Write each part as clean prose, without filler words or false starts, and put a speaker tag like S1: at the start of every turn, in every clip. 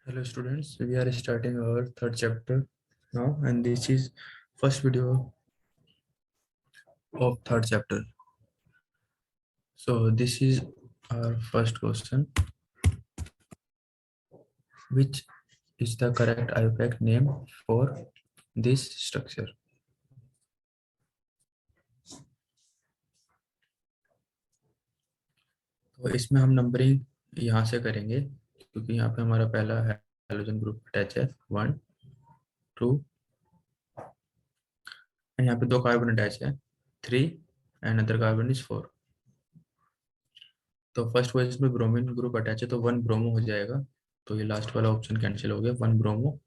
S1: Hello students, we are starting our third chapter now, and this is first video of third chapter. So this is our first question. Which is the correct IUPAC name for this structure? तो इसमें हम numbering यहाँ से करेंगे क्योंकि यहाँ पे हमारा पहला हैलोजन ग्रुप अटैच है 1 2 एंड यहाँ पे 2 कार्बन अटैच है 3 एंड अदर कार्बन इज 4. तो फर्स्ट पोजीशन में ब्रोमीन ग्रुप अटैच है तो 1 ब्रोमो हो जाएगा. तो ये लास्ट वाला ऑप्शन कैंसिल हो गया 1 ब्रोमो.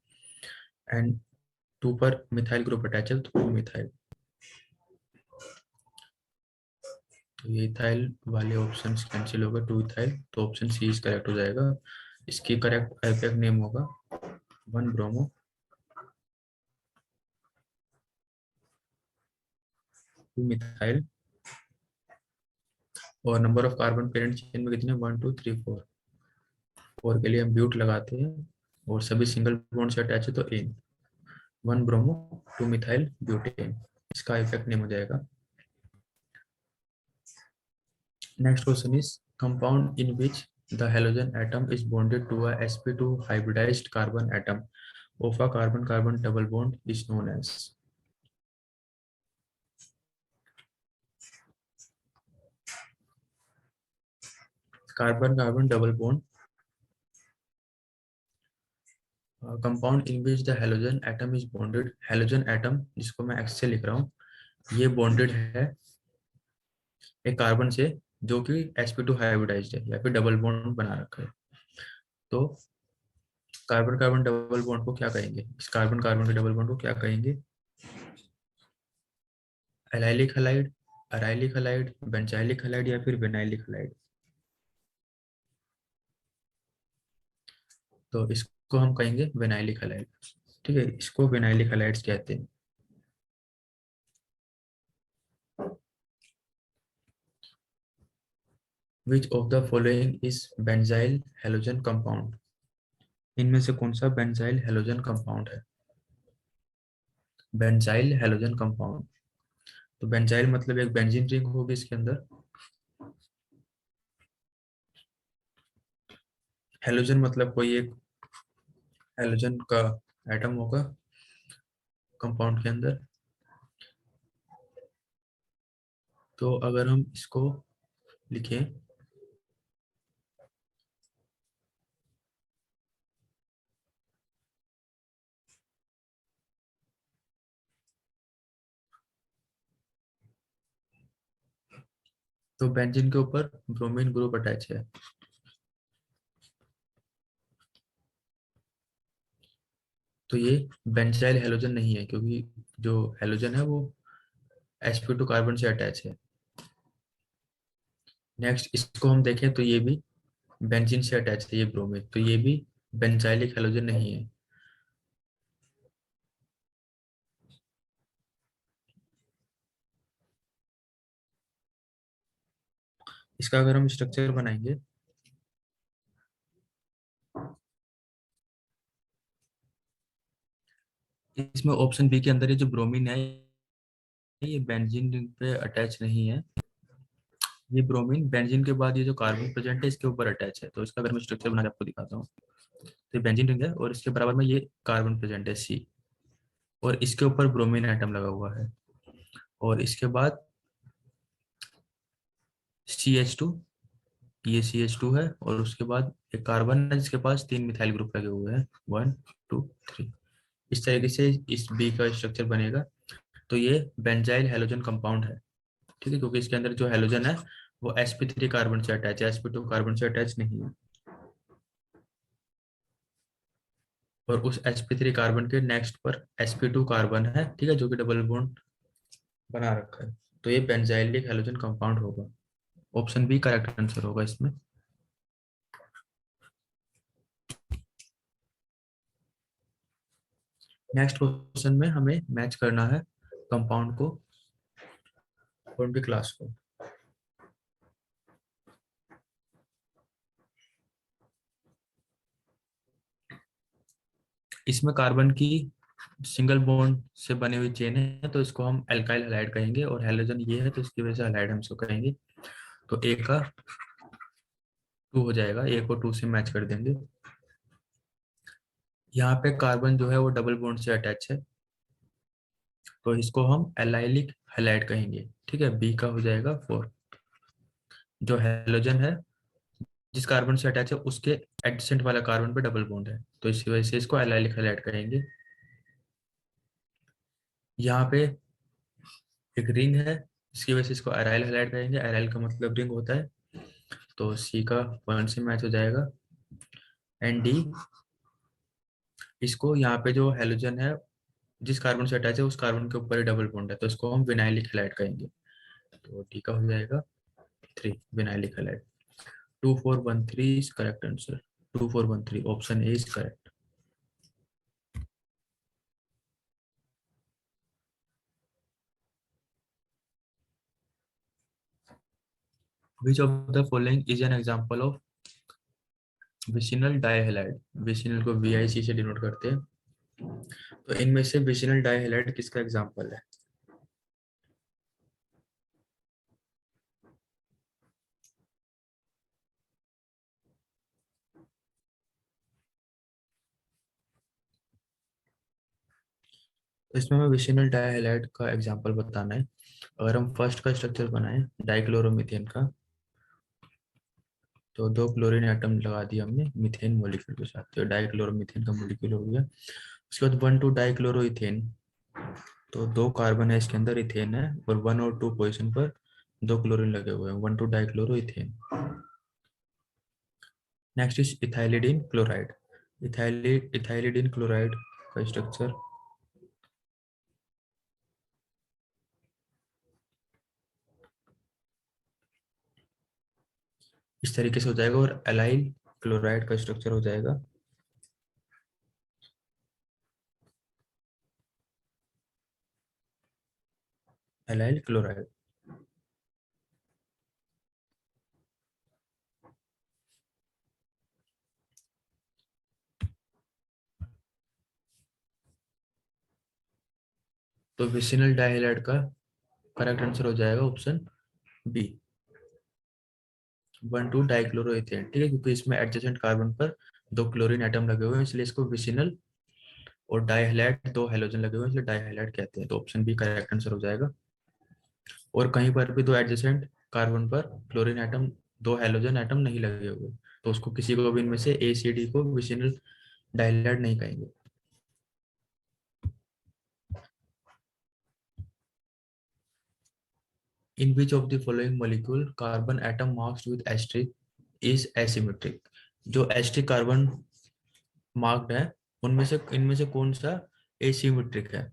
S1: एंड 2 पर मिथाइल ग्रुप अटैच है तो 2 मिथाइल. तो ये इथाइल वाले ऑप्शन कैंसिल होगा 2 इथाइल. तो ऑप्शन सी इज करेक्ट हो जाएगा. इसकी करेक्ट आईपैक नेम होगा 1 ब्रोमो 2 मिथाइल. और number of carbon parent chain में कितने 1 2 3 4. 4 के लिए हम ब्यूट लगाते हैं और सभी सिंगल बॉन्ड से अटैच है तो एन 1 ब्रोमो 2 मिथाइल ब्यूटेन. इसका इफेक्ट नेम हो जाएगा. Next question is compound in which the halogen atom is bonded to a sp2 hybridized carbon atom of a carbon-carbon double bond is known as. Carbon-carbon double bond compound in which the halogen atom is bonded. Halogen atom जिसको मैं x से लिख रहा हूँ ये bonded है एक carbon से जो कि sp2 हाइब्रिडाइज्ड है या फिर डबल बॉन्ड बना रखा है. तो कार्बन कार्बन डबल बॉन्ड को क्या कहेंगे. इस कार्बन कार्बन के डबल बॉन्ड को क्या कहेंगे. Allylic halide, arylic halide, benzylic halide या फिर विनाइलिक हलाइड. तो इसको हम कहेंगे विनाइलिक हलाइड. ठीक है, इसको विनाइलिक हलाइड्स कहते हैं. Which of the following is benzyl halogen compound? इनमें से कौन सा बेंजाइल हेलोजन कंपाउंड है. Benzyl halogen compound. तो बेंजाइल मतलब एक बेंजीन रिंग होगी इसके अंदर. हेलोजन मतलब कोई एक हेलोजन का एटम होगा कंपाउंड के अंदर. तो अगर हम इसको लिखें तो बेंजीन के ऊपर ब्रोमीन ग्रुप अटैच है. तो ये बेंजाइल हेलोजन नहीं है क्योंकि जो हेलोजन है वो sp2 कार्बन से अटैच है. नेक्स्ट इसको हम देखें तो ये भी बेंजीन से अटैच है ये ब्रोमीन. तो ये भी बेंजाइलिक हेलोजन नहीं है. इसका अगर हम स्ट्रक्चर बनाएंगे इसमें ऑप्शन बी के अंदर ये जो ब्रोमीन है ये बेंजीन रिंग पे अटैच नहीं है. ये ब्रोमीन बेंजीन के बाद ये जो कार्बन प्रेजेंट है इसके ऊपर अटैच है. तो इसका अगर मैं स्ट्रक्चर बना के आपको दिखाता हूँ तो ये बेंजीन रिंग है और इसके बराबर में ये कार्बन प्रेजेंट है सी. और इसके ऊपर ब्रोमीन एटम लगा हुआ है. और इसके बाद CH2, ये CH2 है और उसके बाद एक कार्बन है जिसके पास 3 मिथाइल ग्रुप लगे हुए हैं 1 2 3. इस तरीके से इस बी का स्ट्रक्चर बनेगा. तो ये बेंजाइल हेलोजन कंपाउंड है. ठीक है, क्योंकि इसके अंदर जो हेलोजन है वो sp3 कार्बन से अटैच है, sp2 कार्बन से अटैच नहीं है. और उस sp3 कार्बन के नेक्स्ट पर sp2 कार्बन है. ठीक है, जो कि डबल बॉन्ड बना रखा है. तो ये बेंजाइलिक हेलोजन कंपाउंड होगा. ऑप्शन बी करेक्ट आंसर होगा इसमें. नेक्स्ट क्वेश्चन में हमें मैच करना है कंपाउंड को और उनकी क्लास को. इसमें कार्बन की सिंगल बॉन्ड से बनी हुई चेन है, तो इसको हम एल्काइल हैलाइड कहेंगे, और हैलोजन ये है तो इसकी वजह से हैलाइड हम इसको कहेंगे। तो ए का 2 हो जाएगा, ए को 2 से मैच कर देंगे। यहाँ पे कार्बन जो है वो डबल बॉन्ड से अटैच है, तो इसको हम एलाइलिक हैलाइड कहेंगे। ठीक है, बी का हो जाएगा 4। जो हैलोजन है जिस कार्बन से अटैच है उसके एडजेसेंट वाला कार्बन पे डबल बॉन्ड है, तो इसी वजह से इसको एलाइलिक हैलाइड कहेंगे। यहाँ पे एक रिंग है, इसकी वजह से इसको एराइल हैलाइड कहेंगे। एराइल का मतलब रिंग होता है, तो सी का 1 से मैच हो जाएगा। एंड डी, इसको यहाँ पे जो हैलोजन है जिस कार्बन से अटैच है उस कार्बन के ऊपर ही डबल बॉन्ड है, तो इसको हम विनाइलिक हैलाइड कहेंगे। तो डी का हो जाएगा 3, vinylic halide. 2413 is correct answer. 2413 option A is correct. Which of the following is an example of vicinal dihalide? Vicinal को VIC से डिनोट करते हैं, तो इनमें से विसिनल डाइहैलाइड किसका एग्जांपल है? तो इसमें हमें विसिनल डाइहैलाइड का एग्जांपल बताना है। अगर हम फर्स्ट का स्ट्रक्चर बनाएं डाइक्लोरोमीथेन का, तो 2 क्लोरीन एटम लगा दिया हमने मीथेन मॉलिक्यूल के साथ, तो डाइक्लोरोमीथेन का मॉलिक्यूल हो गया। उसके बाद 1,2 डाइक्लोरोइथेन, तो 2 कार्बन है इसके अंदर, इथेन है, और 1 और 2 पोजीशन पर 2 क्लोरीन लगे हुए हैं, 1,2 dichloroethane. Next is ethylidene chloride. Ethylidene chloride का स्ट्रक्चर इस तरीके से हो जाएगा, और एलाइल क्लोराइड का स्ट्रक्चर हो जाएगा एलाइल क्लोराइड। तो विसिनल डाइहैलाइड का करेक्ट आंसर हो जाएगा ऑप्शन बी, 1,2 डाइक्लोरोइथेन। ठीक है, क्योंकि इसमें एडजेसेंट कार्बन पर 2 क्लोरीन एटम लगे हुए हैं, इसलिए इसको विसिनल, और डाइहैलाइड 2 हैलोजन लगे हुए हैं इसलिए डाइहैलाइड कहते हैं, तो ऑप्शन बी करेक्ट आंसर हो जाएगा। और कहीं पर भी 2 एडजेसेंट कार्बन पर क्लोरीन एटम, 2 हैलोजन एटम नहीं लगे हुए, तो उसको किसी को भी इनमें से ACD को विसिनल डाइहैलाइड नहीं कहेंगे। In which of the following molecule carbon atom marked with asterisk is asymmetric? जो asterisk कार्बन मार्क्ड है उनमें से इनमें से कौन सा एसिमेट्रिक है?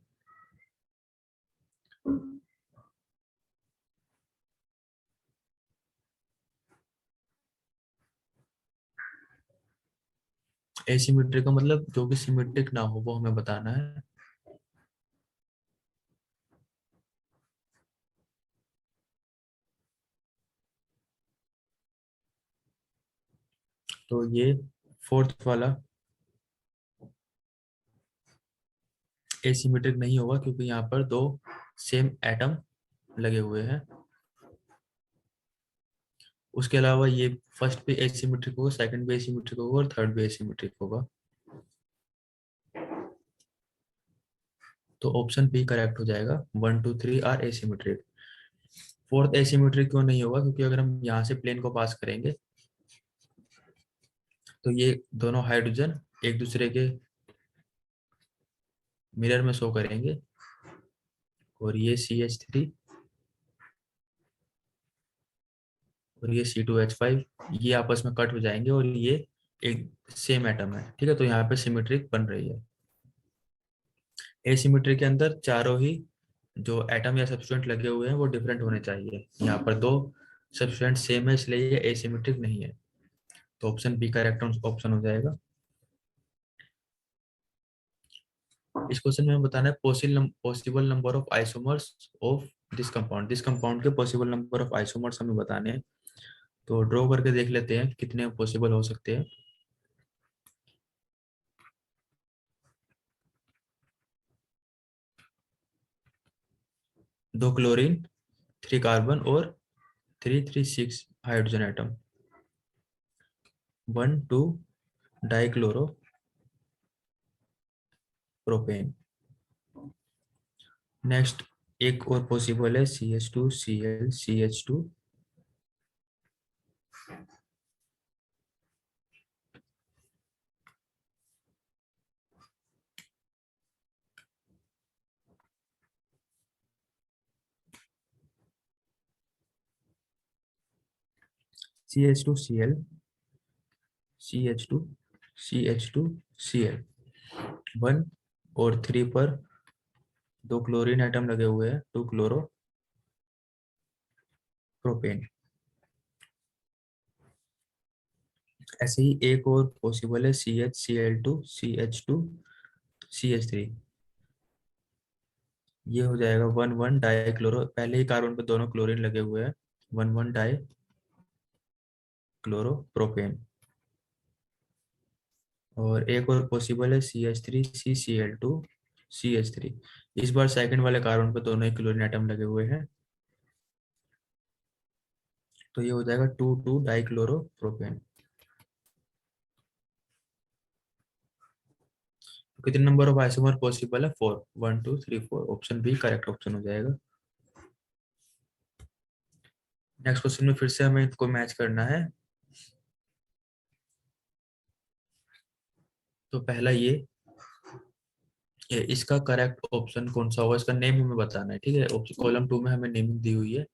S1: एसिमेट्रिक का मतलब जो कि सिमेट्रिक ना हो, वो हमें बताना है। तो ये फोर्थ वाला एसिमेट्रिक नहीं होगा, क्योंकि यहाँ पर 2 सेम एटम लगे हुए हैं। उसके अलावा ये फर्स्ट भी एसिमेट्रिक होगा, सेकंड भी एसिमेट्रिक होगा, और थर्ड भी एसिमेट्रिक होगा, तो ऑप्शन बी करेक्ट हो जाएगा। 1 2 3 आर एसिमेट्रिक। फोर्थ एसिमेट्रिक क्यों नहीं होगा? क्योंकि अगर हम यहाँ से प्लेन को पास करेंगे तो ये दोनों हाइड्रोजन एक दूसरे के मिरर में शो करेंगे, और ये CH3 और ये C2H5 ये आपस में कट हो जाएंगे, और ये एक सेम एटम है। ठीक है, तो यहाँ पे सिमेट्रिक बन रही है। एसिमेट्रिक के अंदर चारों ही जो एटम या सब्स्टिट्यूएंट लगे हुए हैं वो डिफरेंट होने चाहिए। यहाँ पर 2 सब्स्टिट्यूएंट सेम है, इसलिए ये एसिमेट्रिक नहीं है, तो ऑप्शन बी करेक्ट ऑप्शन हो जाएगा। इस क्वेश्चन में हमें बताना है possible number of isomers of this compound के पॉसिबल नंबर ऑफ आइसोमर्स हमें बताने हैं। तो ड्रॉ करके देख लेते हैं कितने पॉसिबल हो सकते हैं। 2 क्लोरीन, 3 कार्बन और 3 3 6 hydrogen atom, 1 2 dichloro propane. Next एक और पॉसिबल है CH2Cl CH2, CH2Cl CH2 CH2Cl 1 और 3 पर 2 क्लोरीन एटम लगे हुए हैं, 2 क्लोरो प्रोपेन। ऐसे ही एक और पॉसिबल है CH2Cl2CH2CH3। ये हो जाएगा 1 1 डाइक्लोरो, पहले ही कार्बन पे दोनों क्लोरीन लगे हुए हैं, 1 1 डाइक्लोरोप्रोपेन। और एक और पॉसिबल है CH3CCl2CH3। इस बार सेकंड वाले कार्बन पे दोनों ही क्लोरीन एटम लगे हुए हैं, तो ये हो जाएगा 2 2 डाइक्लोरोप्रोपेन। कितने नंबर ऑफ आइसोमर पॉसिबल है? 4, 1 2 3 4। ऑप्शन बी करेक्ट ऑप्शन हो जाएगा। नेक्स्ट क्वेश्चन में फिर से हमें इसको मैच करना है। तो पहला ये इसका करेक्ट ऑप्शन कौन सा होगा, इसका नेम हमें बताना है, ठीक है। ऑप्शन कॉलम 2 में हमें नेमिंग दी हुई है,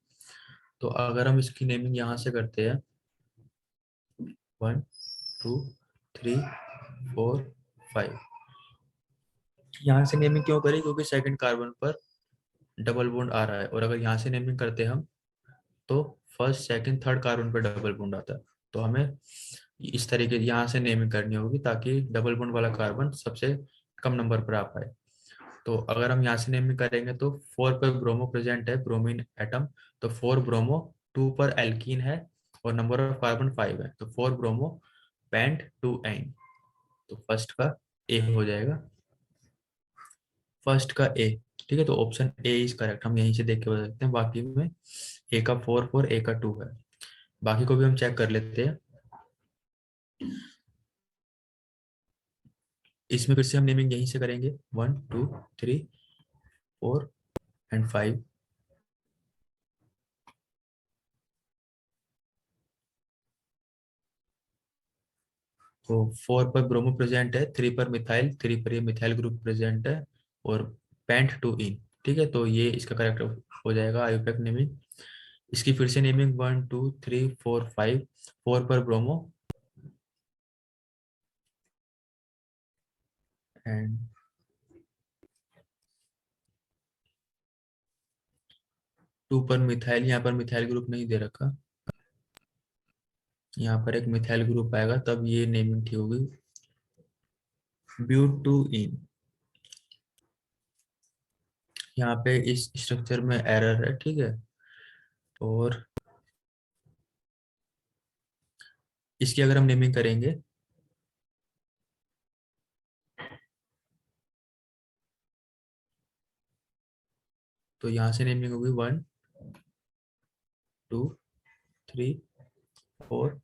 S1: तो अगर हम इसकी नेमिंग यहाँ से करते हैं 1 2 3 4 5, यहाँ से नेमिंग क्यों करें, क्योंकि सेकंड कार्बन पर डबल बॉन्ड आ रहा है, और अगर यहाँ से नेमिंग करते हम तो फर्स्ट सेकंड थर्ड कार्बन पर डबल बॉन्ड आता है। तो हमें इस तरीके यहाँ से नेमिंग करनी होगी ताकि डबल बॉन्ड वाला कार्बन सबसे कम नंबर पर आ पाए। तो अगर हम यहाँ से नेमिंग करेंगे तो 4 पर ब्रोमो प्रेजेंट है, ब्रोमीन एटम, तो 4 ब्रोमो, 2 पर एल्कीन है और नंबर ऑफ कार्बन 5 है, तो 4 ब्रोमो पेंट 2 एन। तो फर्स्ट का ए हो जाएगा, फर्स्ट का ए, ठीक है। तो ऑप्शन ए इज करेक्ट, हम यहीं से देख के बता सकते हैं। बाकी में ए का 4 4, ए का 2 है। बाकी को भी हम चेक कर लेते हैं। इसमें फिर से हम नेमिंग यहीं से करेंगे, 1 2 3 4 एंड 5। तो 4 पर ब्रोमो प्रेजेंट है, 3 पर मिथाइल, 3 पर ये मिथाइल ग्रुप प्रेजेंट है, और पेंट 2 इन, ठीक है। तो ये इसका करेक्ट हो जाएगा आयुपैक नेमिंग। इसकी फिर से नेमिंग 1 2 3 4 5। 4 पर ब्रोमो एंड 2 पर मिथाइल, यहाँ पर मिथाइल ग्रुप नहीं दे रखा, यहाँ पर एक मिथाइल ग्रुप आएगा तब ये नेमिंग ठीक होगी, ब्यूट 2 इन। यहाँ पे इस स्ट्रक्चर में एरर है, ठीक है। और इसकी अगर हम नेमिंग करेंगे तो यहाँ से नेमिंग होगी 1 2 3 4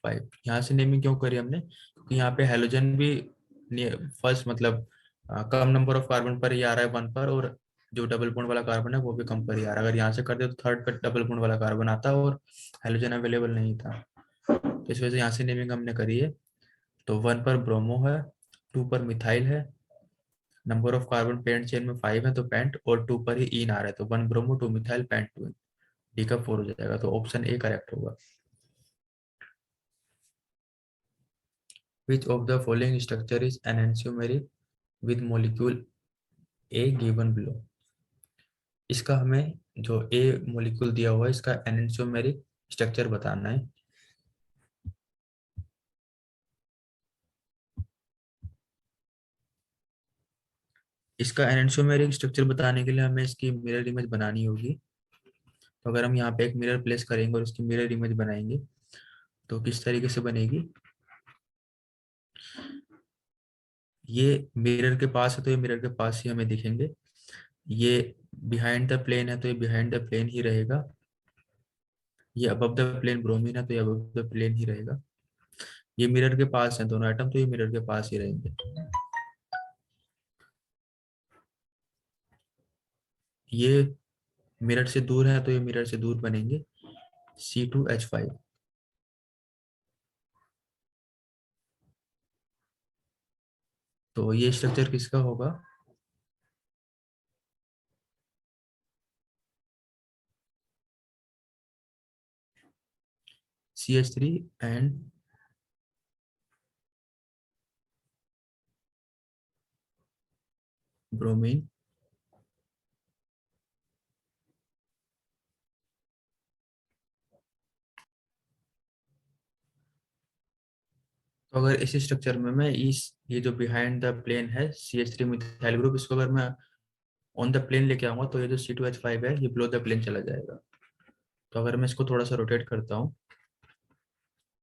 S1: 5। यहाँ से नेमिंग क्यों करी हमने, क्योंकि यहाँ पे हेलोजन भी फर्स्ट मतलब कम नंबर ऑफ कार्बन पर ही आ रहा है 1 पर, और जो डबल बॉन्ड वाला कार्बन है वो भी कम पर ही आ रहा है। अगर यहाँ से कर दे तो थर्ड पर डबल बॉन्ड वाला कार्बन आता और हेलोजन अवेलेबल नहीं था, तो इस वजह से यहाँ से नेमिंग हमने करी है। तो 1 पर ब्रोमो है, 2 पर मिथाइल है, number of carbon pent chain में 5 है तो पेंट, और 2 पर ही इन आ रहा है, तो 1 ब्रोमो 2 मिथाइल पेंट 2 इन, डी का 4 हो जाएगा। तो ऑप्शन ए करेक्ट होगा। Which of the following structure is enantiomeric with molecule A given below? इसका हमें जो ए मोलिक्यूल दिया हुआ है इसका एनेंशियोमेरिक स्ट्रक्चर बताना है। इसका एनेंशियोमेरिक स्ट्रक्चर बताने के लिए हमें इसकी मिरर इमेज बनानी होगी। तो अगर हम यहाँ पे एक मिरर प्लेस करेंगे और इसकी मिरर इमेज बनाएंगे तो किस तरीके से बनेगी, ये मिरर के पास है तो ये मिरर के पास ही हमें दिखेंगे। ये बिहाइंड द प्लेन है तो ये बिहाइंड द प्लेन ही रहेगा। ये अबव द प्लेन ब्रोमीन है तो ये अबव द प्लेन ही रहेगा। ये मिरर के पास है दोनों एटम, तो ये मिरर के पास ही रहेंगे। ये मिरर से दूर है तो ये मिरर से दूर बनेंगे, C2H5। तो ये स्ट्रक्चर किसका होगा? CH3 and bromine. तो अगर इस स्ट्रक्चर में मैं इस ये जो बिहाइंड द प्लेन है CH3 मिथाइल ग्रुप, इसको अगर मैं ऑन द प्लेन लेके आऊंगा तो ये जो C2H5 है ये बिलो द प्लेन चला जाएगा। तो अगर मैं इसको थोड़ा सा रोटेट करता हूँ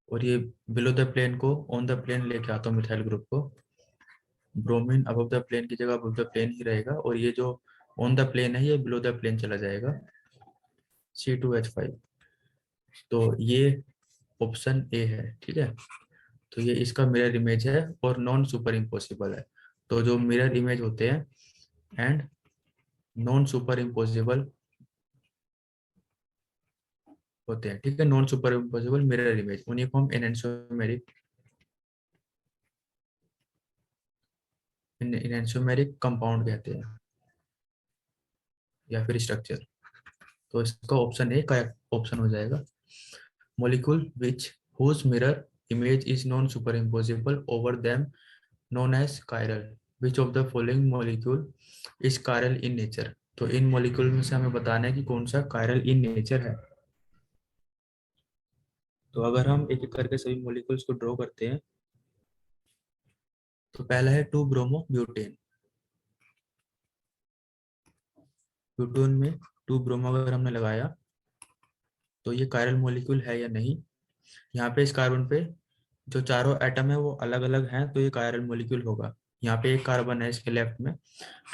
S1: और ये बिलो द प्लेन को ऑन द प्लेन लेके आता हूँ मिथाइल ग्रुप को, ब्रोमीन अबव द प्लेन की जगह अबव द प्लेन ही रहेगा, और ये जो ऑन द प्लेन है ये बिलो द प्लेन चला जाएगा, C2H5। तो ये ऑप्शन ए है, ठीक है। तो ये इसका मिरर इमेज है और नॉन सुपर इम्पॉसिबल है। तो जो मिरर इमेज होते हैं एंड नॉन सुपर इम्पॉसिबल होते हैं, ठीक है, non super impossible mirror image, उन्हीं को हम एनेंसोमेरिक कंपाउंड कहते हैं या फिर स्ट्रक्चर। तो इसका ऑप्शन ए करेक्ट ऑप्शन हो जाएगा। Molecule which whose mirror image is non superimposable over them known as chiral, which of the following molecule is chiral in nature। तो इन मॉलिक्यूल में से हमें बताना है कि कौन सा chiral in nature है। तो अगर हम एक एक करके सभी मॉलिक्यूल्स को ड्रॉ करते हैं, तो पहला है 2 ब्रोमो ब्यूटेन। ब्यूटेन में 2 ब्रोमो अगर हमने लगाया तो ये कायरल मॉलिक्यूल है या नहीं। यहाँ पे इस कार्बन पे जो चारों एटम है वो अलग अलग हैं, तो ये कायरल मॉलिक्यूल होगा। यहाँ पे एक कार्बन है इसके लेफ्ट में,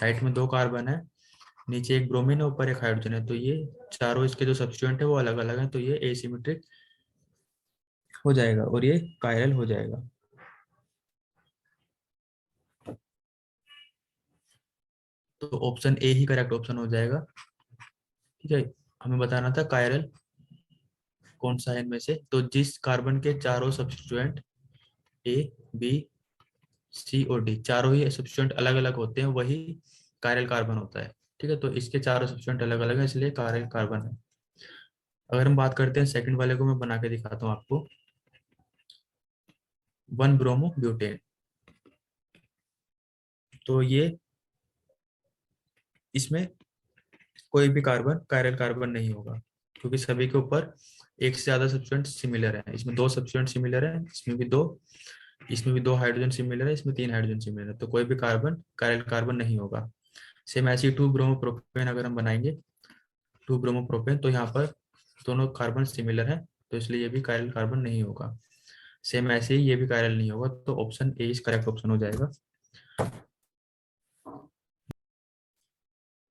S1: राइट में 2 कार्बन है, नीचे एक ब्रोमीन है, ऊपर एक हाइड्रोजन है, तो ये चारों इसके जो सब्स्टिट्यूएंट है वो अलग अलग हैं, तो ये एसिमेट्रिक हो जाएगा और ये कायरल हो जाएगा। तो ऑप्शन ए ही करेक्ट ऑप्शन हो जाएगा, ठीक है। हमें बताना था कायरल कौन सा है इनमें से, तो जिस कार्बन के चारों सब्स्टिट्यूएंट ए बी सी और डी चारों ही सब्स्टिट्यूएंट अलग अलग होते हैं वही कायरल कार्बन होता है, ठीक है। तो इसके चारों सब्स्टिट्यूएंट अलग अलग है इसलिए कायरल कार्बन है। अगर हम बात करते हैं सेकंड वाले को, मैं बना के दिखाता हूँ आपको। 1 ब्रोमो ब्यूटेन, तो ये इसमें कोई भी कार्बन कायरल कार्बन नहीं होगा, क्योंकि सभी के ऊपर एक से ज्यादा सब्स्टिट्यूएंट सिमिलर है। इसमें 2 सब्स्टिट्यूएंट सिमिलर है, इसमें भी 2 हाइड्रोजन सिमिलर है, इसमें 3 हाइड्रोजन सिमिलर है, तो कोई भी कार्बन कायरल कार्बन नहीं होगा। सेम ऐसे ही 2 ब्रोमो प्रोपेन अगर हम बनाएंगे, 2 ब्रोमो प्रोपेन, तो यहाँ पर दोनों कार्बन सिमिलर है, तो इसलिए ये भी कायरल कार्बन नहीं होगा। सेम ऐसे ही ये भी कायरल नहीं होगा, तो option A is correct option हो जाएगा।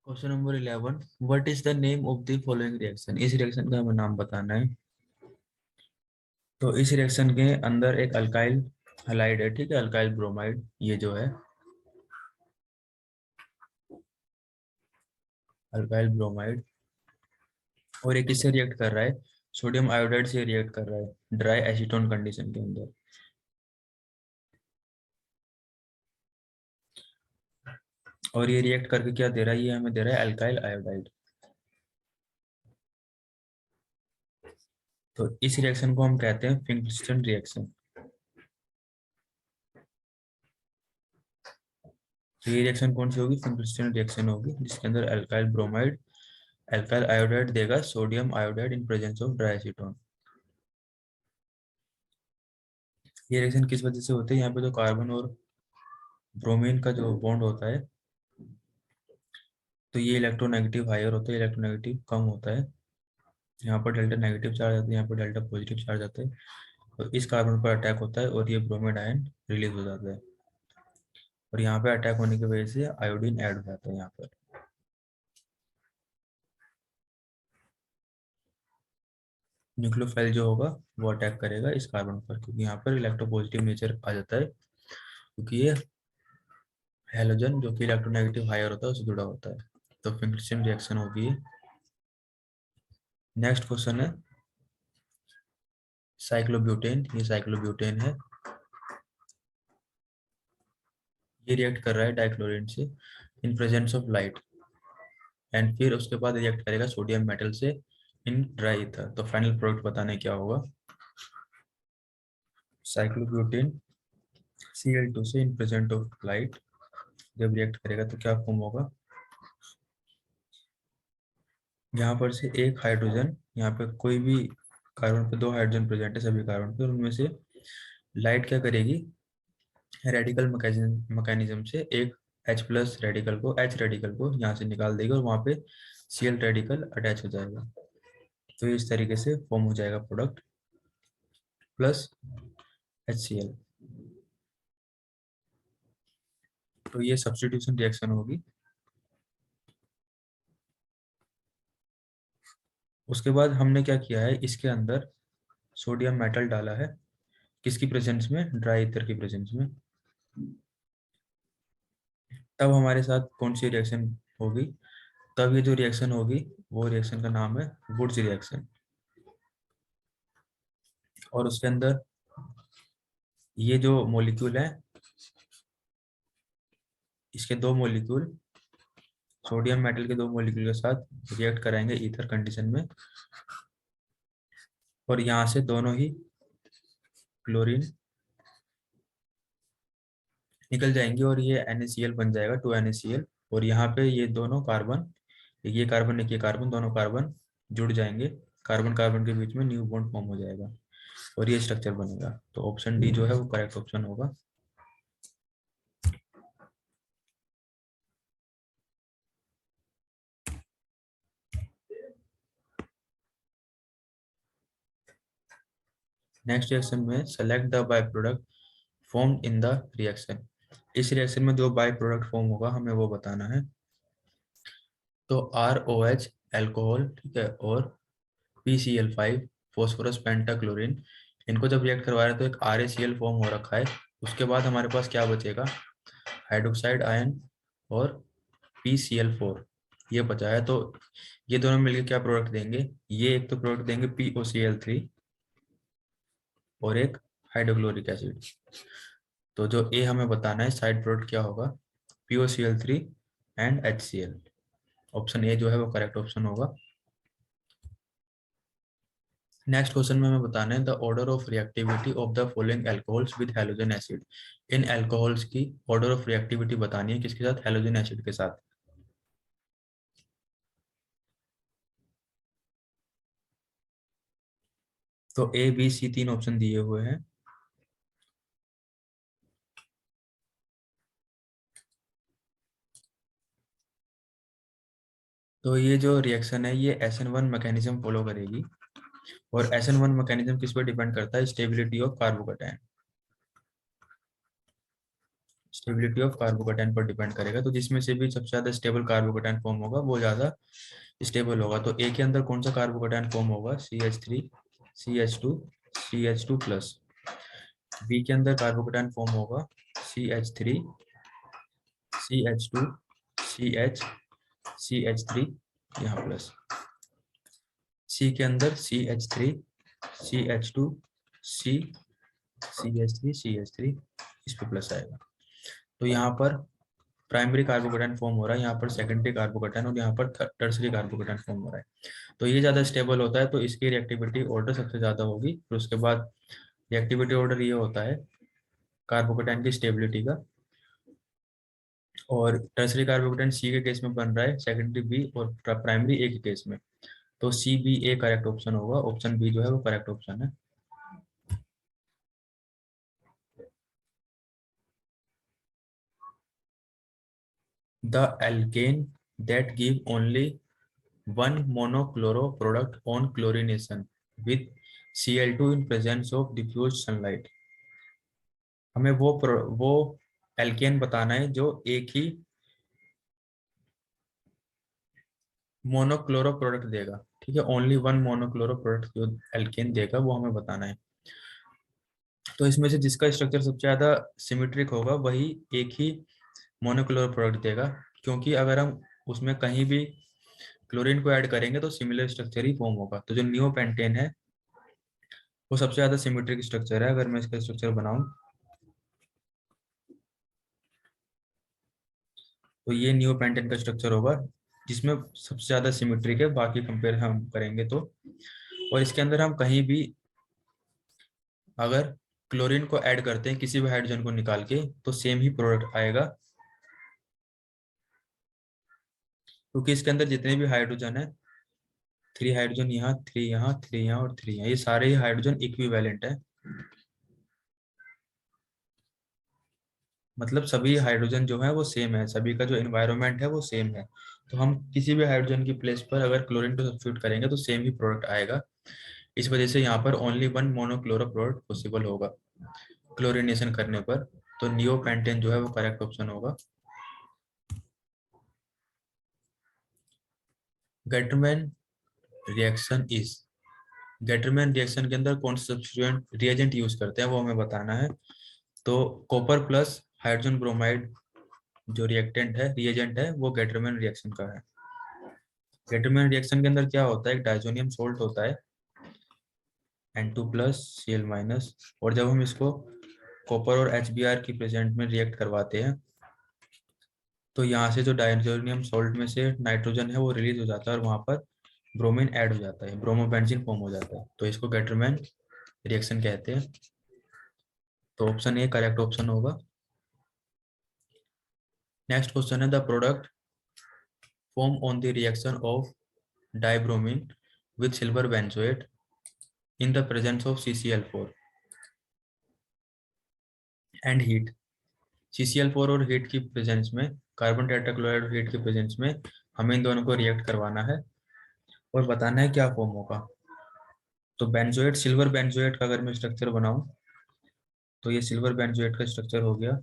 S1: Question number 11, what is the name of the following reaction. इस रिएक्शन का हमें नाम बताना है। तो इस रिएक्शन के अंदर एक अल्काइल हलाइड है, ठीक है, अल्काइल ब्रोमाइड ये जो है अल्काइल ब्रोमाइड, और एक किससे रिएक्ट कर रहा है, सोडियम आयोडाइड से रिएक्ट कर रहा है ड्राई एसीटोन कंडीशन के अंदर। और ये रिएक्ट करके क्या दे रहा है, ये हमें दे रहा है अल्काइल आयोडाइड। तो इस रिएक्शन को हम कहते हैं फिंकलिस्टन रिएक्शन। तो ये रिएक्शन कौन सी होगी, फिंकलिस्टन रिएक्शन होगी, जिसके अंदर अल्काइल ब्रोमाइड अल्काइल आयोडाइड देगा sodium iodide in presence of dry acetone. ये रिएक्शन किस वजह से होती है, यहाँ पे जो कार्बन और ब्रोमीन का जो बॉन्ड होता है, तो ये इलेक्ट्रोनेगेटिव हायर होता है, इलेक्ट्रोनेगेटिव कम होता है। यहाँ पर डेल्टा नेगेटिव चार्ज आता है, यहाँ पर डेल्टा पॉजिटिव चार्ज आता है, तो इस कार्बन पर अटैक होता है और ये ब्रोमाइड आयन रिलीज हो जाता है, और यहाँ पे अटैक होने की वजह से आयोडीन ऐड हो जाता है यहाँ पर। न्यूक्लियोफाइल जो होगा वो अटैक करेगा इस कार्बन पर, क्योंकि यहाँ पर इलेक्ट्रोपॉजिटिव नेचर आ जाता है, क्योंकि ये हैलोजन जो कि इलेक्ट्रोनेगेटिव हायर होता है उससे जुड़ा होता है। तो फिंक्शन रिएक्शन होगी। नेक्स्ट क्वेश्चन है साइक्लोब्यूटेन। ये साइक्लोब्यूटेन है, ये रिएक्ट कर रहा है डाइक्लोरीन से in presence of light, and फिर उसके बाद रिएक्ट करेगा सोडियम मेटल से इन ड्राई ईथर। तो फाइनल प्रोडक्ट बताने क्या होगा। साइक्लोब्यूटेन Cl2 से इन प्रेजेंट ऑफ लाइट जब रिएक्ट करेगा तो क्या फॉर्म होगा। यहाँ पर से एक हाइड्रोजन, यहाँ पे कोई भी कार्बन पे दो हाइड्रोजन प्रेजेंट है सभी कार्बन पे, उनमें से लाइट क्या करेगी, रेडिकल मैकेनिज्म से एक H रेडिकल को यहाँ से निकाल देगी और वहाँ पे Cl रेडिकल अटैच हो जाएगा। तो इस तरीके से फॉर्म हो जाएगा प्रोडक्ट प्लस HCl। तो ये सब्स्टिट्यूशन रिएक्शन होगी। उसके बाद हमने क्या किया है, इसके अंदर सोडियम मेटल डाला है, किसकी प्रेजेंस में, ड्राई ईथर की प्रेजेंस में। तब हमारे साथ कौन सी रिएक्शन होगी, तब ये जो रिएक्शन होगी वो रिएक्शन का नाम है वुड्स रिएक्शन। और उसके अंदर ये जो मॉलिक्यूल है, इसके दो मॉलिक्यूल सोडियम मेटल के दो मॉलिक्यूल के साथ रिएक्ट कराएंगे ईथर कंडीशन में, और यहाँ से दोनों ही क्लोरीन निकल जाएंगे और ये NaCl बन जाएगा 2NaCl। और यहाँ पे ये दोनों कार्बन, ये कार्बन एक ये कार्बन, दोनों कार्बन जुड़ जाएंगे, कार्बन कार्बन के बीच में न्यू बॉन्ड फॉर्म हो जाएगा और ये स्ट्रक्चर बनेगा। तो ऑप्शन डी जो है वो करेक्ट ऑप्शन होगा। नेक्स्ट रिएक्शन में select the by product form in the reaction. इस रिएक्शन में जो बाय प्रोडक्ट फॉर्म होगा हमें वो बताना है। तो ROH एल्कोहल, ठीक है, और PCl5 फॉस्फोरस पेंटाक्लोरीन, इनको जब रिएक्ट करवा रहे हैं तो एक RaCl फॉर्म हो रखा है। उसके बाद हमारे पास क्या बचेगा, हाइड्रोक्साइड आयन और PCl4 ये बचा है। तो ये दोनों मिलकर क्या प्रोडक्ट देंगे, ये एक तो प्रोडक्ट देंगे POCl3 और एक हाइड्रोक्लोरिक एसिड। तो जो ए हमें बताना है साइड प्रोडक्ट क्या होगा, POCl3 and HCl। Option A जो है वो करेक्ट ऑप्शन होगा। नेक्स्ट क्वेश्चन में हमें बताना है the order of reactivity of the following alcohols with halogen acid. In alcohols की ऑर्डर ऑफ रिएक्टिविटी बतानी है, किसके साथ, हैलोजन एसिड के साथ। तो A B C तीन ऑप्शन दिए हुए हैं। तो ये जो रिएक्शन है ये SN1 मैकेनिज्म फॉलो करेगी, और SN1 मैकेनिज्म किस पर डिपेंड करता है, stability of carbocation, stability of carbocation पर डिपेंड करेगा। तो जिसमें से भी सबसे ज्यादा स्टेबल कार्बोकैटायन फॉर्म होगा वो ज्यादा स्टेबल होगा। तो ए के अंदर कौन सा कार्बोकैटायन फॉर्म होगा, CH3 CH2 CH2 plus. B के अंदर कार्बोकैटायन फॉर्म होगा CH3 CH2 CH CH3 यहाँ प्लस। सी के अंदर CH3 CH2 C CH3 CH3 इस पे प्लस आएगा। तो यहाँ पर प्राइमरी कार्बोकैटायन फॉर्म हो रहा है, यहाँ पर सेकेंडरी कार्बोकैटायन, और यहाँ पर टर्सरी कार्बोकैटायन फॉर्म हो रहा है। तो ये ज्यादा स्टेबल होता है, तो इसकी रिएक्टिविटी ऑर्डर सबसे ज्यादा होगी। फिर उसके बाद रिएक्टिविटी ऑर्डर ये होता है कार्बोकैटायन की स्टेबिलिटी का, और टर्सरी कार्बोकैटायन सी के केस में बन रहा है, सेकेंडरी बी और प्राइमरी ए के केस में। तो CBA करेक्ट ऑप्शन होगा। ऑप्शन बी जो है वो करेक्ट ऑप्शन है। The alkene that give only one monochloro product on chlorination with Cl2 in presence of diffused sunlight। हमें वो एल्केन बताना है जो एक ही मोनोक्लोरो प्रोडक्ट देगा, ठीक है, ओनली वन मोनोक्लोरो प्रोडक्ट जो एल्केन देगा वो हमें बताना है। तो इसमें से जिसका स्ट्रक्चर सबसे ज्यादा सिमेट्रिक होगा वही एक ही मोनोक्लोरो प्रोडक्ट देगा, क्योंकि अगर हम उसमें कहीं भी क्लोरीन को ऐड करेंगे तो सिमिलर स्ट्रक्चर ही फॉर्म होगा। तो जो नियोपेंटेन है वो सबसे ज्यादा सिमेट्रिक स्ट्रक्चर है। अगर मैं इसका स्ट्रक्चर बनाऊं तो ये नियोपेंटेन का स्ट्रक्चर होगा जिसमें सबसे ज्यादा सिमेट्रिक है, बाकी कंपेयर हम करेंगे तो। और इसके अंदर हम कहीं भी अगर क्लोरीन को ऐड करते हैं किसी भी हाइड्रोजन को निकाल के तो सेम ही प्रोडक्ट आएगा, क्योंकि इसके अंदर जितने भी हाइड्रोजन है, 3 हाइड्रोजन यहाँ, 3 यहाँ, 3 यहाँ और 3 यहाँ, ये सारे ही हाइड्रोजन इक्विवेलेंट है। मतलब सभी हाइड्रोजन जो है वो सेम है, सभी का जो एनवायरनमेंट है वो सेम है। तो हम किसी भी हाइड्रोजन की प्लेस पर अगर क्लोरीन को सब्स्टिट्यूट करेंगे तो सेम ही प्रोडक्ट आएगा। इस वजह से यहाँ पर only one monochloro product possible होगा क्लोरीनेशन करने पर। तो नियोपेंटेन जो है वो करेक्ट ऑप्शन होगा। Gattermann reaction is, Gattermann reaction के अंदर कौन सा सब्स्टिट्यूएंट रिएजेंट यूज करते हैं वो हमें बताना है। तो कॉपर प्लस हाइड्रोजन ब्रोमाइड जो रिएक्टेंट है, रिएजेंट है, वो गेटरमैन रिएक्शन का है। गेटरमैन रिएक्शन के अंदर क्या होता है, एक डाइजोनियम सोल्ट होता है N2+Cl-, और जब हम इसको कॉपर और HBr की प्रेजेंट में रिएक्ट करवाते हैं तो यहाँ से जो डाइजोनियम सॉल्ट में से नाइट्रोजन है वो रिलीज हो जाता है और वहां पर ब्रोमीन ऐड हो जाता है, ब्रोमोबेंजीन फॉर्म हो जाता है। तो इसको गेटरमैन रिएक्शन कहते हैं। तो ऑप्शन ए करेक्ट ऑप्शन होगा। नेक्स्ट क्वेश्चन है the product form on the reaction of dibromine with silver benzoate in the presence of CCl4 and heat. CCl4 और हीट की प्रेजेंस में, कार्बन टेट्राक्लोराइड और heat की प्रेजेंस में हमें इन दोनों को रिएक्ट करवाना है और बताना है क्या फॉर्म होगा। तो बेंजोएट, सिल्वर बेंजोएट का अगर मैं स्ट्रक्चर बनाऊं तो ये सिल्वर बेंजोएट का स्ट्रक्चर हो गया,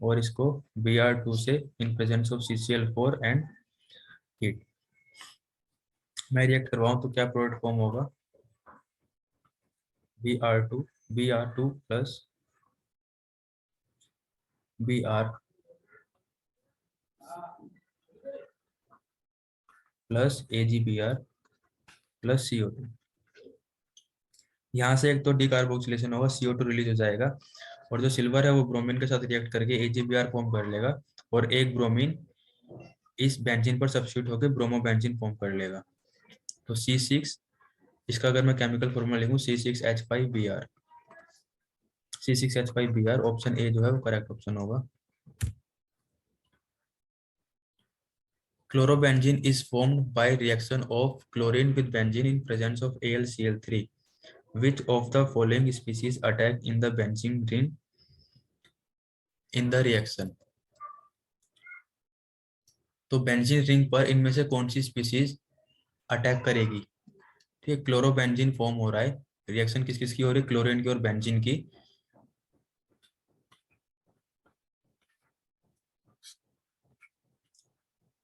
S1: और इसको Br2 से in presence of CCl4 and heat मैं रिएक्ट करवाऊं तो क्या प्रोडक्ट फॉर्म होगा, Br2, Br2 plus Br plus AgBr plus CO2। यहाँ से एक तो डिकार्बोक्सिलेशन होगा, CO2 रिलीज हो जाएगा, और जो सिल्वर है वो ब्रोमीन के साथ रिएक्ट करके AgBr फॉर्म कर लेगा, और एक ब्रोमीन इस बेंजीन पर सब्स्टिट्यूट होकर ब्रोमोबेंजीन फॉर्म कर लेगा। तो C6, इसका अगर मैं केमिकल फॉर्मूला लिखूं C6H5Br, C6H5Br, ऑप्शन ए जो है वो करेक्ट ऑप्शन होगा। Chlorobenzene is formed by reaction of chlorine with benzene in presence of AlCl3. Which of the following species attack in the benzene ring in the reaction? तो benzene ring पर इनमें से कौन सी species attack करेगी? ठीक है, chlorobenzene form हो रहा है, रिएक्शन किस किस की हो रही है, क्लोरीन की और बेंजीन की।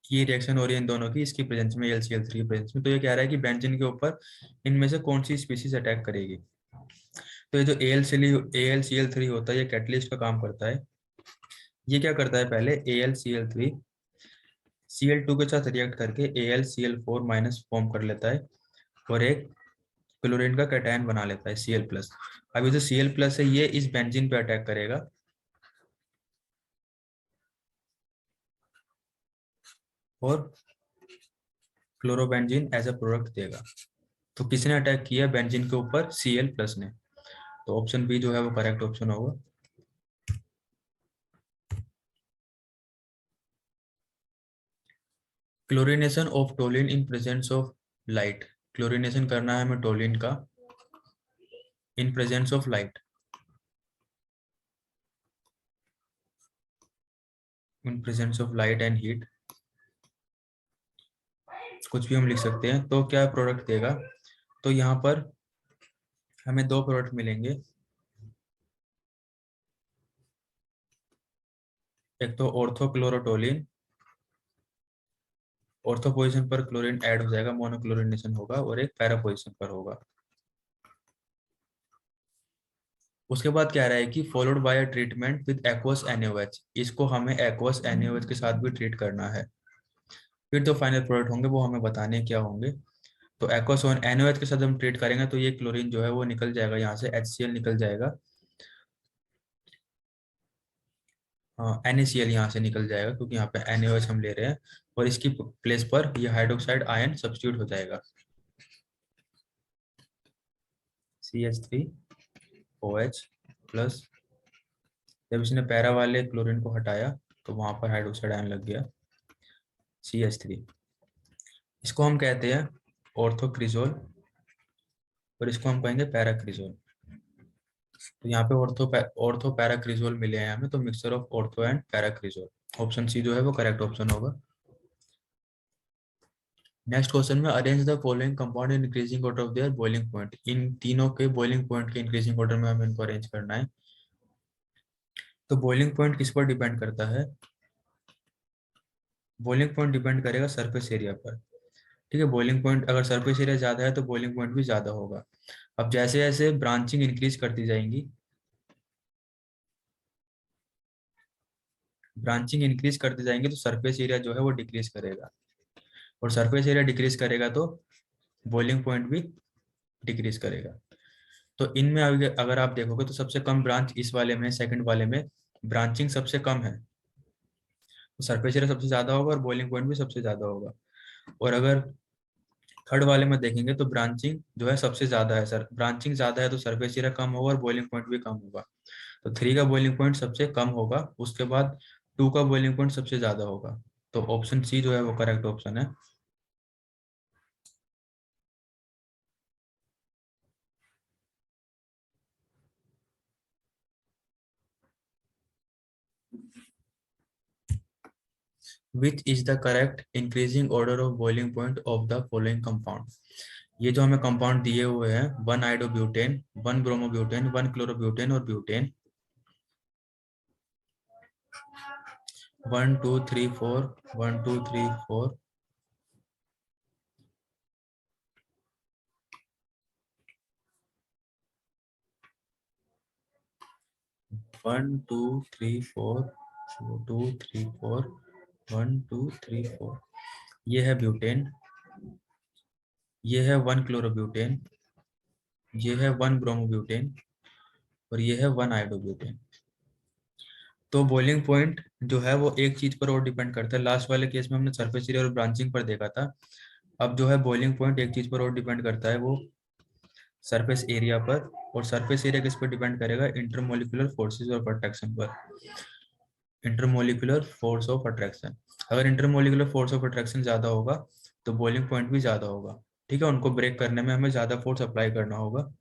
S1: ये रिएक्शन हो रही है इन दोनों की, इसकी प्रेजेंस में, AlCl3 की प्रेजेंस में। तो ये कह रहा है कि बेंजीन के ऊपर इनमें से कौन सी स्पीसीज अटैक करेगी। तो ये जो AlCl3 होता है ये कैटलिस्ट का काम करता है। ये क्या करता है, पहले AlCl3 Cl2 के साथ रिएक्ट करके AlCl4- फॉर्म कर लेता है और एक क्लोरीन का कैटायन बना लेता है Cl+। अभी जो Cl+ है ये इस बेंजीन पे अटैक करेगा और क्लोरोबेंजीन एज अ प्रोडक्ट देगा। तो किसने अटैक किया बेंजीन के ऊपर, Cl+ ने। तो ऑप्शन बी जो है वो करेक्ट ऑप्शन होगा। Chlorination of toluene in presence of light. Chlorination करना है हमें टोलिन का in presence of light, in presence of light and heat, कुछ भी हम लिख सकते हैं। तो क्या प्रोडक्ट देगा, तो यहाँ पर हमें दो प्रोडक्ट मिलेंगे, एक तो ऑर्थोक्लोरोटोलिन ऑर्थो पोजीशन पर क्लोरीन ऐड हो जाएगा, मोनोक्लोरिनेशन होगा, और एक पैरा पोजीशन पर होगा। उसके बाद क्या रहा है कि followed by a treatment with aqueous NaOH, इसको हमें एक्वस NaOH के साथ भी ट्रीट करना है। फिर जो फाइनल प्रोडक्ट होंगे वो हमें बताने क्या होंगे। तो एक्वस NaOH के साथ हम ट्रीट करेंगे तो ये क्लोरीन जो है वो निकल जाएगा, यहाँ से HCl निकल जाएगा, NaCl यहाँ से निकल जाएगा क्योंकि यहाँ पे NaOH हम ले रहे हैं, और इसकी प्लेस पर ये हाइड्रोक्साइड आयन सब्स्टिट्यूट हो जाएगा, CH3OH प्लस। जब इसने पैरा वाले क्लोरीन को हटाया तो वहां पर हाइड्रोक्साइड आयन लग गया, CH3। इसको हम कहते हैं ऑर्थोक्रिजोल, और इसको हम कहेंगे पैराक्रिजोल। तो यहाँ पे ऑर्थो पैराक्रिजोल मिले हैं हमें, तो mixture of ortho and paracresol, option C जो है वो करेक्ट ऑप्शन होगा। नेक्स्ट क्वेश्चन में arrange the following compound in increasing order of their boiling point, इन तीनों के बॉइलिंग पॉइंट के इंक्रीजिंग ऑर्डर में हमें इनको अरेंज करना है। तो बॉइलिंग पॉइंट किस पर डिपेंड करता है, बॉइलिंग पॉइंट डिपेंड करेगा सरफेस एरिया पर। ठीक है, बॉइलिंग पॉइंट अगर सरफेस एरिया ज्यादा है तो बॉइलिंग पॉइंट भी ज्यादा होगा। अब जैसे जैसे ब्रांचिंग इंक्रीज करती जाएंगी, ब्रांचिंग इंक्रीज करते जाएंगे तो सरफेस एरिया जो है वो डिक्रीज करेगा, और सरफेस एरिया डिक्रीज करेगा तो बॉइलिंग पॉइंट भी डिक्रीज करेगा। तो इनमें अगर आप देखोगे तो सबसे कम ब्रांच इस वाले में, सेकंड वाले में ब्रांचिंग सबसे कम है, तो सरफेस एरिया सबसे ज्यादा होगा और बॉइलिंग पॉइंट भी सबसे ज्यादा होगा। और अगर थर्ड वाले में देखेंगे तो ब्रांचिंग जो है सबसे ज्यादा है, सर ब्रांचिंग ज्यादा है तो सरफेस एरिया कम होगा और बॉइलिंग पॉइंट भी कम होगा। तो 3 का बॉइलिंग पॉइंट सबसे कम होगा, उसके बाद 2 का बॉइलिंग पॉइंट सबसे ज्यादा होगा। तो ऑप्शन सी जो है वो करेक्ट ऑप्शन है। Which is the correct increasing order of boiling point of the following compound. ये जो हमें कंपाउंड दिए हुए हैं, 1 आइडोब्यूटेन, 1 ब्रोमोब्यूटेन, 1 क्लोरोब्यूटेन और ब्यूटेन, 1 2 3 4, 1 2 3 4, 1 2 3 4, 2 3 4, 1 2 3 4, ये है ब्यूटेन, ये है 1 क्लोरोब्यूटेन, ये है 1 ब्रोमोब्यूटेन, और ये है 1 आइडोब्यूटेन। तो बॉइलिंग पॉइंट जो है वो एक चीज पर और डिपेंड करता है, लास्ट वाले केस में हमने सरफेस एरिया और ब्रांचिंग पर देखा था। अब जो है बॉइलिंग पॉइंट एक चीज पर और डिपेंड करता है, वो सरफेस एरिया पर। और सरफेस एरिया किस पर डिपेंड करेगा, इंटरमोलिकुलर फोर्सेस ऑफ अट्रैक्शन पर, इंटरमोलिकुलर फोर्स ऑफ अट्रैक्शन। अगर इंटरमोलिकुलर फोर्स ऑफ अट्रैक्शन ज्यादा होगा तो बॉइलिंग पॉइंट भी ज्यादा होगा। ठीक है, उनको ब्रेक करने में हमें ज्यादा फोर्स अप्लाई करना होगा।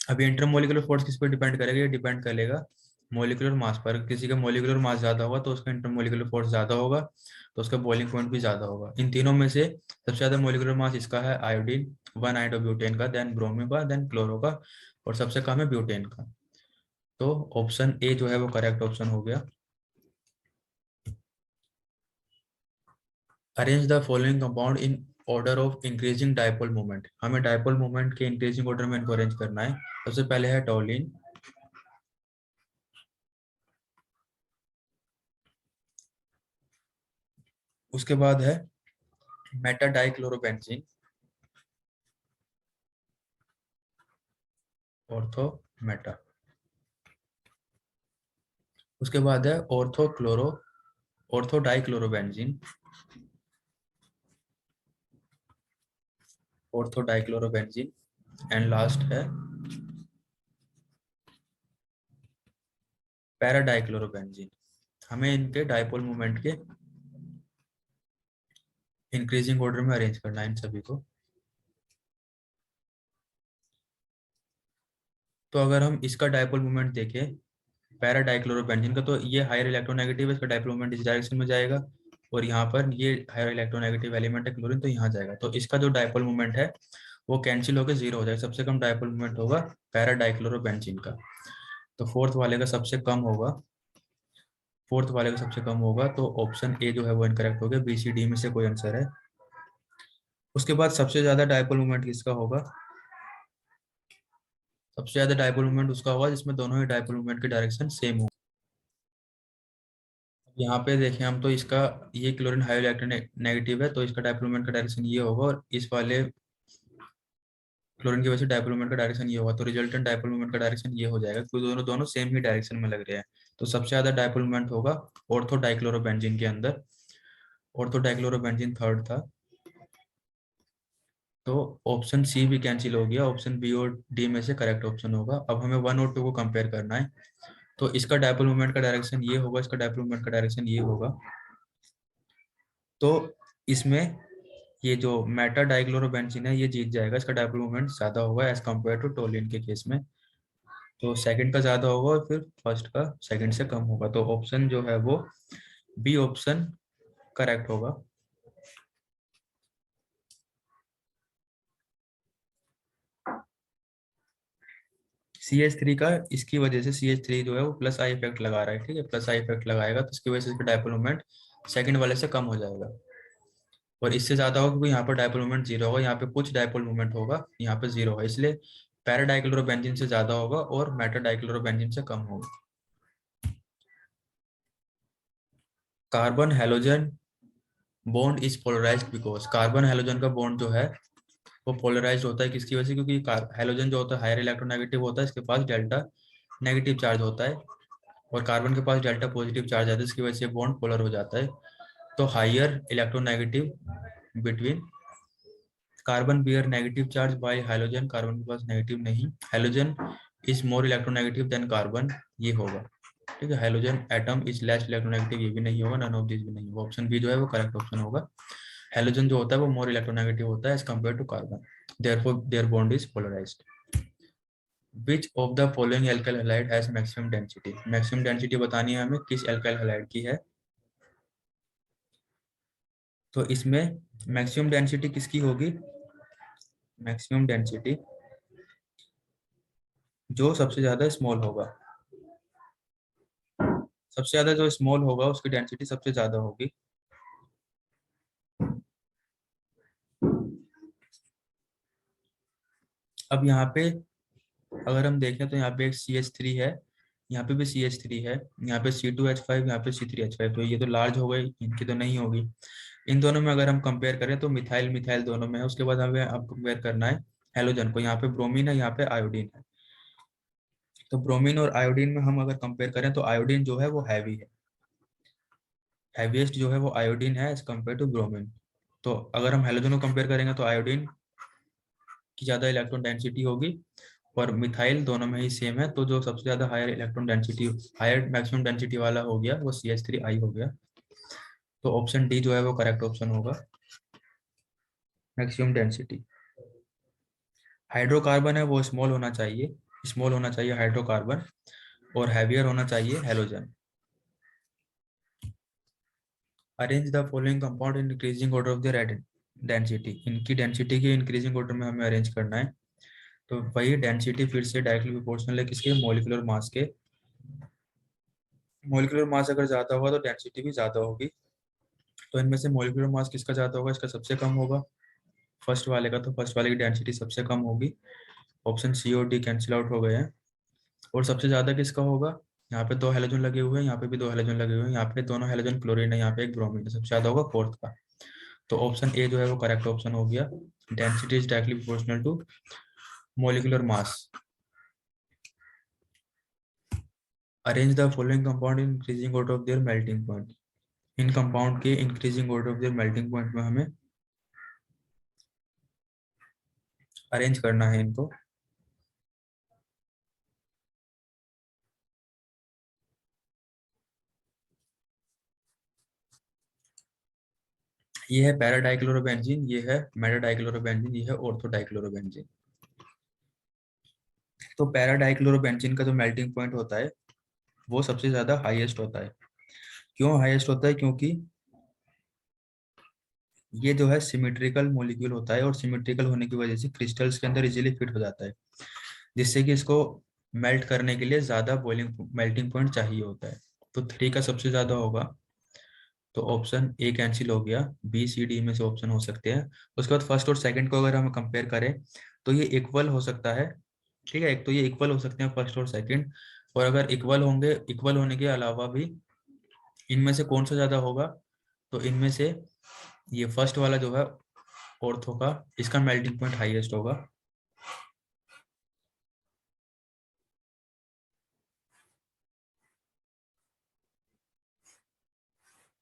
S1: अभी इंटरमोलिकुलर फोर्स किस पर डिपेंड करेगा, ये डिपेंड करेगा मोलिकुलर मास पर। किसी का मोलिकुलर मास ज्यादा होगा तो उसका इंटरमोलिकुलर फोर्स ज्यादा होगा, तो उसका बॉइलिंग पॉइंट भी ज्यादा होगा। इन तीनों में से सबसे ज्यादा मोलिकुलर मास इसका है आयोडीन, 1 आइडोब्यूटेन का, देन ब्रोमीन का, देन क्लोरो का, और सबसे कम है ब्यूटेन का। तो ऑप्शन ए जो है वो करेक्ट ऑप्शन हो गया। Arrange the following compound in order of increasing dipole moment, हमें डायपोल मोमेंट के इंक्रीजिंग ऑर्डर में इनको अरेंज करना है। सबसे पहले है टोलिन, उसके बाद है मेटा डाइक्लोरोबेंजीन, ऑर्थो मेटा, उसके बाद है ortho dichlorobenzene, ortho dichlorobenzene, and last है पैरा डाइक्लोरोबेंजीन। हमें इनके डायपोल मोमेंट के इंक्रीजिंग ऑर्डर में अरेंज करना है इन सभी को। तो अगर हम इसका डायपोल मोमेंट देखें पैरा डाइक्लोरोबेंजीन का, तो ये हायर इलेक्ट्रोनेगेटिव है, इसका डायपोल मोमेंट इस डायरेक्शन में जाएगा, और यहाँ पर ये हायर इलेक्ट्रोनेगेटिव एलिमेंट है क्लोरीन, तो यहाँ जाएगा। तो इसका जो डायपोल मोमेंट है वो कैंसिल होकर 0 हो जाएगा, सबसे कम डायपोल मोमेंट होगा पैरा डाइक्लोरोबेंजीन का। तो फोर्थ वाले का सबसे कम होगा, फोर्थ वाले का सबसे कम होगा, तो ऑप्शन ए जो है वो इनकरेक्ट हो गया, बी सी डी में से कोई आंसर है। उसके बाद सबसे ज्यादा डायपोल मोमेंट किसका होगा? सबसे ज्यादा डायपोल मोमेंट उसका होगा जिसमें दोनों ही डायपोल मोमेंट की डायरेक्शन सेम हो। यहाँ पे देखें हम, तो इसका ये क्लोरीन हाई इलेक्ट्रोनेगेटिव है, तो इसका डायपोल मोमेंट का डायरेक्शन ये होगा, और इस वाले क्लोरीन की वजह से डायपोल मोमेंट का डायरेक्शन ये होगा, तो रिजल्टेंट डायपोल मोमेंट का डायरेक्शन ये हो जाएगा, क्योंकि दोनों दोनों सेम ही डायरेक्शन में लग रहे हैं। तो सबसे ज्यादा डायपोल मोमेंट होगा ऑर्थो डाइक्लोरोबेंजीन के अंदर। ऑर्थो डाइक्लोरोबेंजीन थर्ड था, तो ऑप्शन सी भी कैंसिल हो गया, ऑप्शन बी और डी में से करेक्ट ऑप्शन होगा। अब हमें वन और टू को कंपेयर करना है, तो इसका डायपोल मोमेंट का डायरेक्शन ये होगा, इसका डायपोल मोमेंट का डायरेक्शन ये होगा। तो इसमें ये जो मेटा डाइक्लोरोबेंजीन है ये जीत जाएगा, इसका डायपोल मोमेंट ज्यादा होगा एज कम्पेयर टू टोलिन के केस में। तो सेकंड का ज्यादा होगा और फिर फर्स्ट का सेकंड से कम होगा, तो ऑप्शन जो है वो बी ऑप्शन करेक्ट होगा। CH3 का, इसकी वजह से CH3 जो है वो प्लस आई इफेक्ट लगा रहा है, ठीक है, प्लस आई इफेक्ट लगाएगा, तो इसकी वजह से इसका डायपोल मोमेंट सेकंड वाले से कम हो जाएगा, और इससे ज्यादा होगा क्योंकि यहाँ पर डायपोल मोमेंट जीरो होगा, यहाँ पे कुछ डायपोल मोमेंट होगा, यहाँ पे जीरो है, इसलिए पैरा डाइक्लोरोबेंजीन से ज्यादा होगा और मेटा डाइक्लोरोबेंजीन से कम होगा। Carbon halogen bond is polarised because, carbon halogen का बॉन्ड जो है वो पोलराइज्ड होता है किसकी वजह से? क्योंकि हेलोजन जो होता है हायर इलेक्ट्रोनेगेटिव होता है, इसके पास डेल्टा नेगेटिव चार्ज होता है, और कार्बन के पास डेल्टा पॉजिटिव चार्ज आता है, इसकी वजह से बॉन्ड पोलर हो जाता है। तो higher electronegative between carbon bear negative charge by hydrogen, carbon के पास नेगेटिव नहीं, hydrogen is more electronegative than carbon, ये होगा, ठीक है। Hydrogen atom is less electronegative, ये भी नहीं होगा, नन ऑफ दिस भी नहीं होगा, ऑप्शन बी जो है वो करेक्ट ऑप्शन होगा। हाइड्रोजन जो होता है वो मोर इलेक्ट्रोनेगेटिव होता है as compare to carbon, therefore their bond is polarised. Which of the following alkyl halide has maximum density, maximum density बतानी है हमें किस एल्काइल हैलाइड की है, तो इसमें मैक्सिमम डेंसिटी किसकी होगी? मैक्सिमम डेंसिटी जो सबसे ज्यादा स्मॉल होगा, सबसे ज्यादा जो स्मॉल होगा उसकी डेंसिटी सबसे ज्यादा होगी। अब यहाँ पे अगर हम देखें तो यहाँ पे एक CH3 है, यहाँ पे भी CH3 है, यहाँ पे C2H5, यहाँ पे C3H5, तो ये तो लार्ज हो गई, इनकी तो नहीं होगी। इन दोनों में अगर हम कंपेयर करें तो मिथाइल मिथाइल दोनों में है। उसके बाद हमें अब कंपेयर करना है हेलोजन को, यहाँ पे ब्रोमीन है, यहाँ पे आयोडीन है। तो ब्रोमीन और आयोडीन में हम अगर कंपेयर करें तो आयोडीन जो है वो हैवी है, हैवीएस्ट जो है वो आयोडीन है एज कम्पेयर टू ब्रोमीन। तो अगर हम हेलोजन को कंपेयर करेंगे तो आयोडीन की ज्यादा इलेक्ट्रॉन डेंसिटी होगी, और मिथाइल दोनों में ही सेम है, तो जो सबसे ज्यादा higher electron density, higher maximum density वाला हो गया वो CH3I हो गया। तो ऑप्शन डी जो है वो करेक्ट ऑप्शन होगा, मैक्सिमम डेंसिटी। हाइड्रोकार्बन है वो स्मॉल होना चाहिए, स्मॉल होना चाहिए हाइड्रोकार्बन, और हैवियर होना चाहिए halogen. Arrange the following compound in increasing order of the density, इनकी डेंसिटी की इंक्रीजिंग ऑर्डर में हमें अरेंज करना है। तो वही डेंसिटी फिर से डायरेक्टली प्रोपोर्शनल है किसके? मॉलिक्यूलर मास के। मॉलिक्यूलर मास अगर ज्यादा होगा तो डेंसिटी भी ज्यादा होगी, तो इनमें से मॉलिक्यूलर मास किसका ज्यादा होगा? इसका सबसे कम होगा, फर्स्ट वाले का, तो फर्स्ट वाले की डेंसिटी सबसे कम होगी, ऑप्शन सी और डी कैंसिल आउट हो गए हैं। और सबसे ज्यादा किसका होगा? यहाँ पे दो हेलोजन लगे हुए हैं, यहाँ पे भी दो हेलोजन लगे हुए हैं, यहाँ पे दोनों हेलोजन क्लोरीन है, यहाँ पे एक ब्रोमीन है, सबसे ज्यादा होगा फोर्थ का। तो ऑप्शन ए जो है वो करेक्ट ऑप्शन हो गया, density is directly proportional to molecular mass. Arrange the following compound in increasing order of their melting point, इन कंपाउंड के increasing order of their melting point में हमें अरेंज करना है इनको। ये है पैरा डाइक्लोरोबेंजीन, ये है मेटा डाइक्लोरोबेंजीन, ये है ऑर्थो डाइक्लोरोबेंजीन। तो पैरा डाइक्लोरोबेंजीन का जो मेल्टिंग पॉइंट होता है वो सबसे ज्यादा हाईएस्ट होता है। क्यों हाईएस्ट होता है? क्योंकि ये जो है सिमेट्रिकल मॉलिक्यूल होता है, और सिमेट्रिकल होने की वजह से क्रिस्टल्स के अंदर इजीली फिट हो जाता है, जिससे कि इसको मेल्ट करने के लिए ज्यादा बॉइलिंग मेल्टिंग पॉइंट चाहिए होता है। तो 3 का सबसे ज्यादा होगा, तो ऑप्शन ए कैंसिल हो गया, बी सी डी में से ऑप्शन हो सकते हैं। उसके बाद फर्स्ट और सेकंड को अगर हम कंपेयर करें तो ये इक्वल हो सकता है, ठीक है। एक तो ये इक्वल हो सकते हैं फर्स्ट और सेकंड, और अगर इक्वल होंगे, इक्वल होने के अलावा भी इनमें से कौन सा ज्यादा होगा, तो इनमें से ये फर्स्ट वाला जो है ऑर्थो का, इसका मेल्टिंग पॉइंट हाईएस्ट होगा।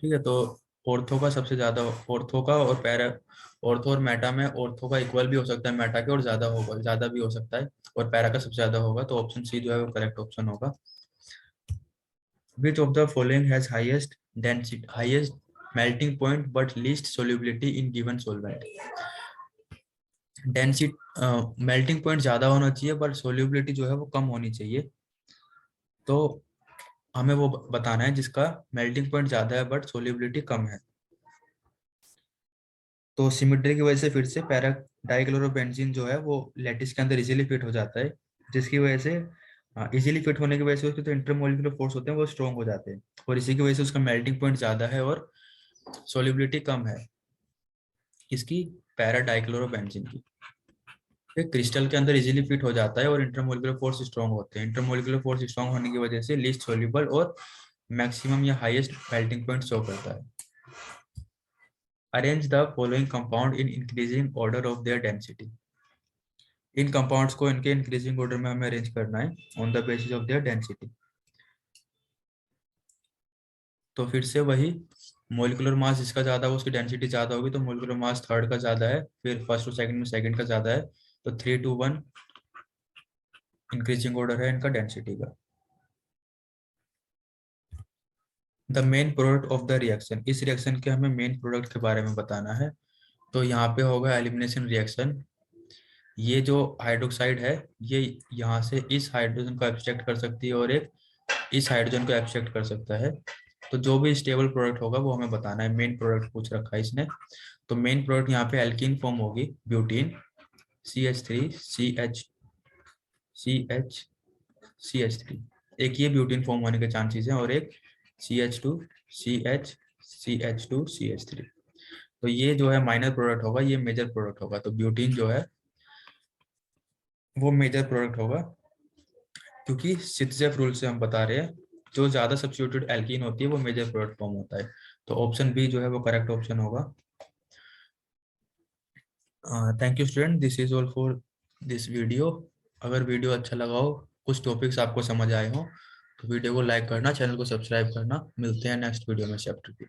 S1: ठीक है, तो ऑर्थो का सबसे ज्यादा, ऑर्थो का और पैरा, ऑर्थो और मेटा में ऑर्थो का इक्वल भी हो सकता है मेटा के, और ज्यादा होगा, ज्यादा भी हो सकता है, और पैरा का सबसे ज्यादा होगा। तो ऑप्शन सी जो है वो करेक्ट ऑप्शन होगा। विच of the following has highest density, highest melting point but least solubility in given solvent. Density, melting point ज्यादा होना चाहिए बट सोल्यूबिलिटी जो है वो कम होनी चाहिए। तो हमें वो बताना है जिसका मेल्टिंग पॉइंट ज्यादा है बट सोल्यूबिलिटी कम है। तो सिमिट्री की वजह से फिर से पैरा डाइक्लोरोबेंजीन जो है वो लैटिस के अंदर इजीली फिट हो जाता है, जिसकी वजह से इजीली फिट होने की वजह से उसके जो इंटरमोलिकुलर फोर्स होते हैं वो स्ट्रॉन्ग हो जाते हैं, और इसी की वजह से उसका मेल्टिंग पॉइंट ज्यादा है और सोल्यूबिलिटी कम है इसकी, पैरा डाइक्लोरोबेंजीन की। ये क्रिस्टल के अंदर इजीली फिट हो जाता है और इंटरमोलिकुलर फोर्स स्ट्रॉन्ग होते हैं। इंटरमोलिकुलर फोर्स स्ट्रॉन्ग होने की वजह से लीस्ट सोल्यूबल और मैक्सिमम या हाईएस्ट मेल्टिंग पॉइंट शो करता है। Arrange the following compound in increasing order of there density. In compounds को इनके इंक्रीजिंग ऑर्डर में हमें अरेंज करना है on the basis of their density. तो फिर से वही, मोलिकुलर मास जिसका ज्यादा हो उसकी डेंसिटी ज्यादा होगी, तो मोलिकुलर मास थर्ड का ज्यादा है, फिर फर्स्ट और सेकंड में सेकंड का ज्यादा है, तो 3 to 1 इंक्रीजिंग ऑर्डर है इनका डेंसिटी का। The main product of the reaction, इस रिएक्शन के हमें मेन प्रोडक्ट के बारे में बताना है। तो यहाँ पे होगा एलिमिनेशन रिएक्शन। ये जो हाइड्रोक्साइड है ये यहाँ से इस हाइड्रोजन को एब्स्ट्रैक्ट कर सकती है और एक इस हाइड्रोजन को एब्स्ट्रैक्ट कर सकता है। तो जो भी स्टेबल प्रोडक्ट होगा वो हमें बताना है। मेन प्रोडक्ट पूछ रखा है इसने, तो मेन प्रोडक्ट यहाँ पे एल्कीन फॉर्म होगी, ब्यूटीन, CH3 CH, एक ये ब्यूटीन फॉर्म होने के चांसेस हैं, और एक CH2 CH, CH2 CH3। तो ये जो है माइनर प्रोडक्ट होगा, ये मेजर प्रोडक्ट होगा। तो ब्यूटीन जो है वो मेजर प्रोडक्ट होगा, क्योंकि सिटजेफ रूल से हम बता रहे हैं जो ज्यादा सब्स्टिट्यूटेड एल्कीन होती है वो मेजर प्रोडक्ट फॉर्म होता है। तो ऑप्शन बी जो है वो करेक्ट ऑप्शन होगा। Thank you student, this is all for this video. अगर वीडियो अच्छा लगा हो, कुछ टॉपिक्स आपको समझ आए हो, तो वीडियो को लाइक करना, चैनल को सब्सक्राइब करना। मिलते हैं नेक्स्ट वीडियो में चैप्टर की।